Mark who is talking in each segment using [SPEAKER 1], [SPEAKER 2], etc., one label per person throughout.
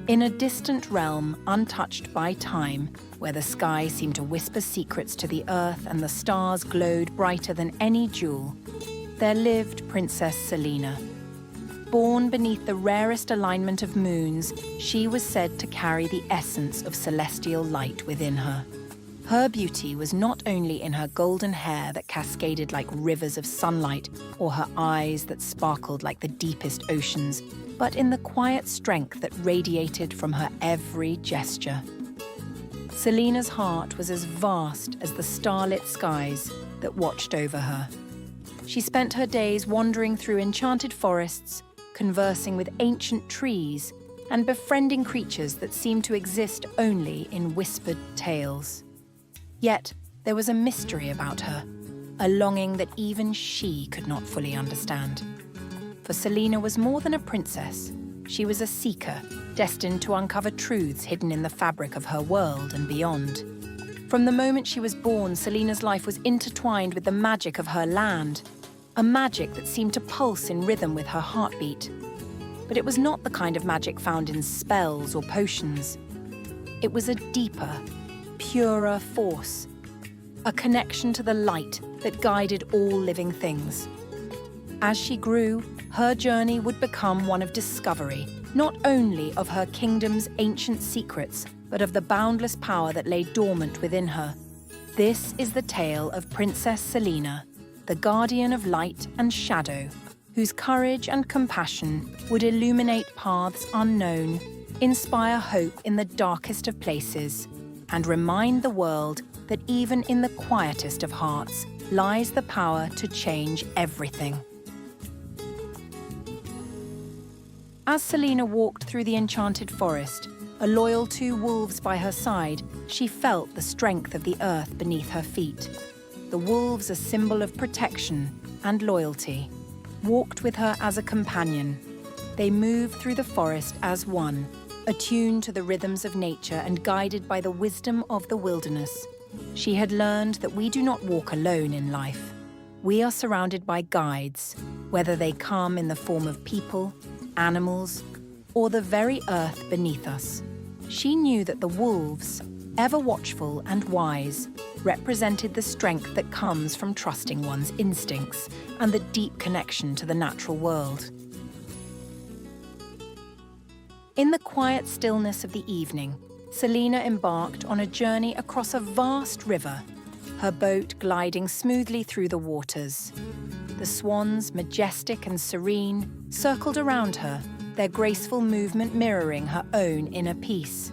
[SPEAKER 1] In a distant realm untouched by time, where the sky seemed to whisper secrets to the earth and the stars glowed brighter than any jewel, there lived Princess Selena. Born beneath the rarest alignment of moons, she was said to carry the essence of celestial light within her. Her beauty was not only in her golden hair that cascaded like rivers of sunlight or her eyes that sparkled like the deepest oceans, but in the quiet strength that radiated from her every gesture. Selena's heart was as vast as the starlit skies that watched over her. She spent her days wandering through enchanted forests, conversing with ancient trees, and befriending creatures that seemed to exist only in whispered tales. Yet, there was a mystery about her, a longing that even she could not fully understand. For Selena was more than a princess. She was a seeker, destined to uncover truths hidden in the fabric of her world and beyond. From the moment she was born, Selena's life was intertwined with the magic of her land, a magic that seemed to pulse in rhythm with her heartbeat. But it was not the kind of magic found in spells or potions. It was a deeper, purer force, a connection to the light that guided all living things. As she grew, her journey would become one of discovery, not only of her kingdom's ancient secrets, but of the boundless power that lay dormant within her. This is the tale of Princess Selena, the guardian of light and shadow, whose courage and compassion would illuminate paths unknown, inspire hope in the darkest of places, and remind the world that even in the quietest of hearts lies the power to change everything. As Selena walked through the enchanted forest, a loyal 2 wolves by her side, she felt the strength of the earth beneath her feet. The wolves, a symbol of protection and loyalty, walked with her as a companion. They moved through the forest as one, attuned to the rhythms of nature and guided by the wisdom of the wilderness. She had learned that we do not walk alone in life. We are surrounded by guides, whether they come in the form of people, animals, or the very earth beneath us. She knew that the wolves, ever watchful and wise, represented the strength that comes from trusting one's instincts and the deep connection to the natural world. In the quiet stillness of the evening, Selena embarked on a journey across a vast river, her boat gliding smoothly through the waters. The swans, majestic and serene, circled around her, their graceful movement mirroring her own inner peace.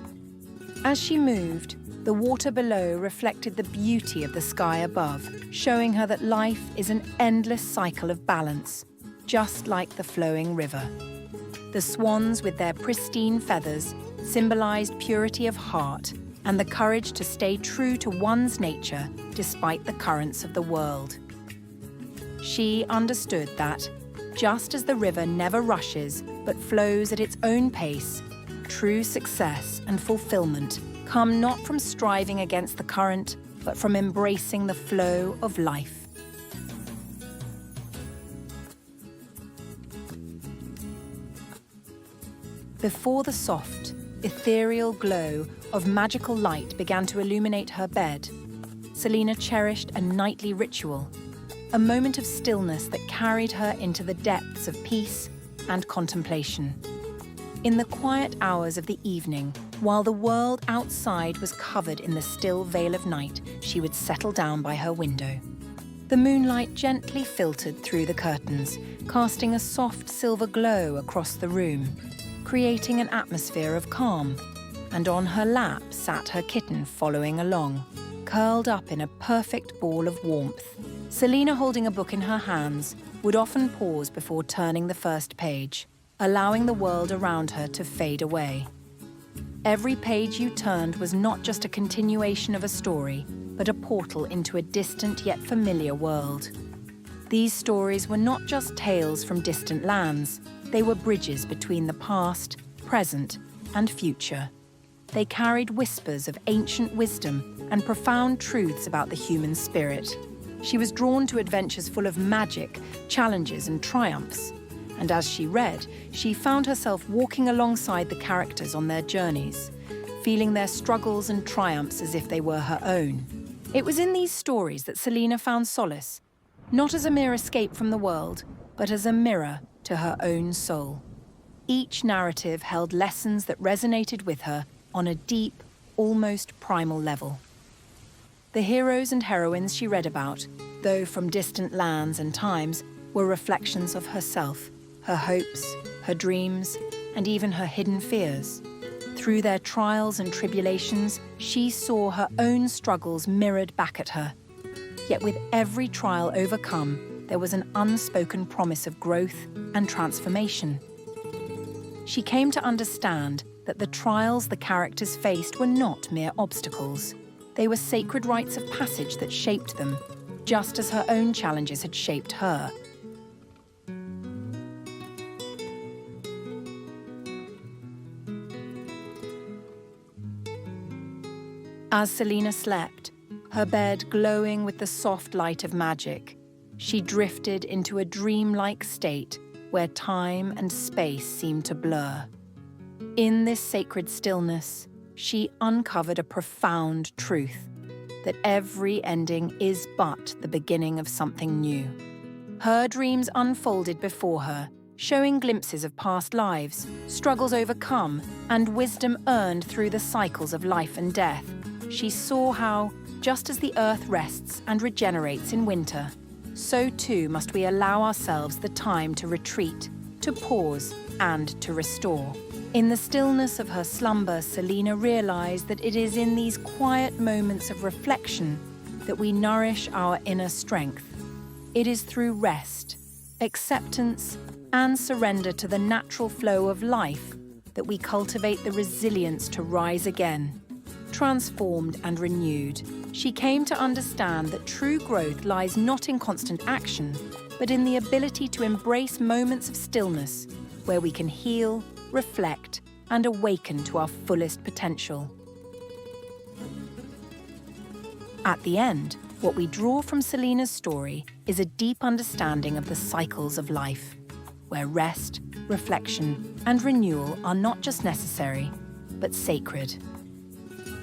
[SPEAKER 1] As she moved, the water below reflected the beauty of the sky above, showing her that life is an endless cycle of balance, just like the flowing river. The swans, with their pristine feathers, symbolized purity of heart and the courage to stay true to one's nature despite the currents of the world. She understood that, just as the river never rushes but flows at its own pace, true success and fulfillment come not from striving against the current, but from embracing the flow of life. Before the soft, ethereal glow of magical light began to illuminate her bed, Selena cherished a nightly ritual, a moment of stillness that carried her into the depths of peace and contemplation. In the quiet hours of the evening, while the world outside was covered in the still veil of night, she would settle down by her window. The moonlight gently filtered through the curtains, casting a soft silver glow across the room, creating an atmosphere of calm, and on her lap sat her kitten following along, curled up in a perfect ball of warmth. Selena, holding a book in her hands, would often pause before turning the first page, allowing the world around her to fade away. Every page you turned was not just a continuation of a story, but a portal into a distant yet familiar world. These stories were not just tales from distant lands, they were bridges between the past, present, and future. They carried whispers of ancient wisdom and profound truths about the human spirit. She was drawn to adventures full of magic, challenges, and triumphs. And as she read, she found herself walking alongside the characters on their journeys, feeling their struggles and triumphs as if they were her own. It was in these stories that Selena found solace, not as a mere escape from the world, but as a mirror to her own soul. Each narrative held lessons that resonated with her on a deep, almost primal level. The heroes and heroines she read about, though from distant lands and times, were reflections of herself, her hopes, her dreams, and even her hidden fears. Through their trials and tribulations, she saw her own struggles mirrored back at her. Yet with every trial overcome, there was an unspoken promise of growth and transformation. She came to understand that the trials the characters faced were not mere obstacles. They were sacred rites of passage that shaped them, just as her own challenges had shaped her. As Selena slept, her bed glowing with the soft light of magic, she drifted into a dreamlike state where time and space seemed to blur. In this sacred stillness, she uncovered a profound truth, that every ending is but the beginning of something new. Her dreams unfolded before her, showing glimpses of past lives, struggles overcome, and wisdom earned through the cycles of life and death. She saw how, just as the earth rests and regenerates in winter, so too must we allow ourselves the time to retreat, to pause, and to restore. In the stillness of her slumber, Selena realized that it is in these quiet moments of reflection that we nourish our inner strength. It is through rest, acceptance, and surrender to the natural flow of life that we cultivate the resilience to rise again. Transformed and renewed, she came to understand that true growth lies not in constant action, but in the ability to embrace moments of stillness where we can heal, reflect, and awaken to our fullest potential. At the end, what we draw from Selena's story is a deep understanding of the cycles of life, where rest, reflection, and renewal are not just necessary, but sacred.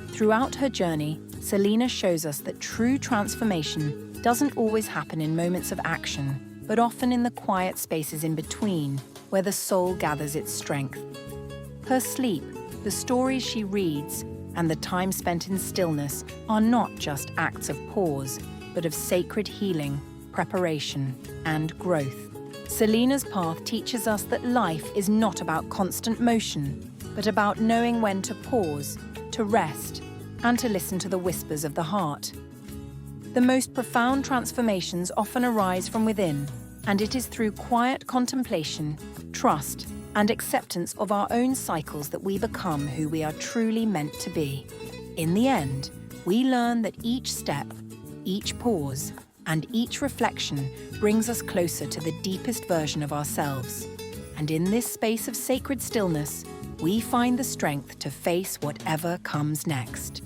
[SPEAKER 1] Throughout her journey, Selena shows us that true transformation doesn't always happen in moments of action, but often in the quiet spaces in between, where the soul gathers its strength. Her sleep, the stories she reads, and the time spent in stillness are not just acts of pause, but of sacred healing, preparation, and growth. Selena's path teaches us that life is not about constant motion, but about knowing when to pause, to rest, and to listen to the whispers of the heart. The most profound transformations often arise from within, and it is through quiet contemplation, trust, and acceptance of our own cycles that we become who we are truly meant to be. In the end, we learn that each step, each pause, and each reflection brings us closer to the deepest version of ourselves. And in this space of sacred stillness, we find the strength to face whatever comes next.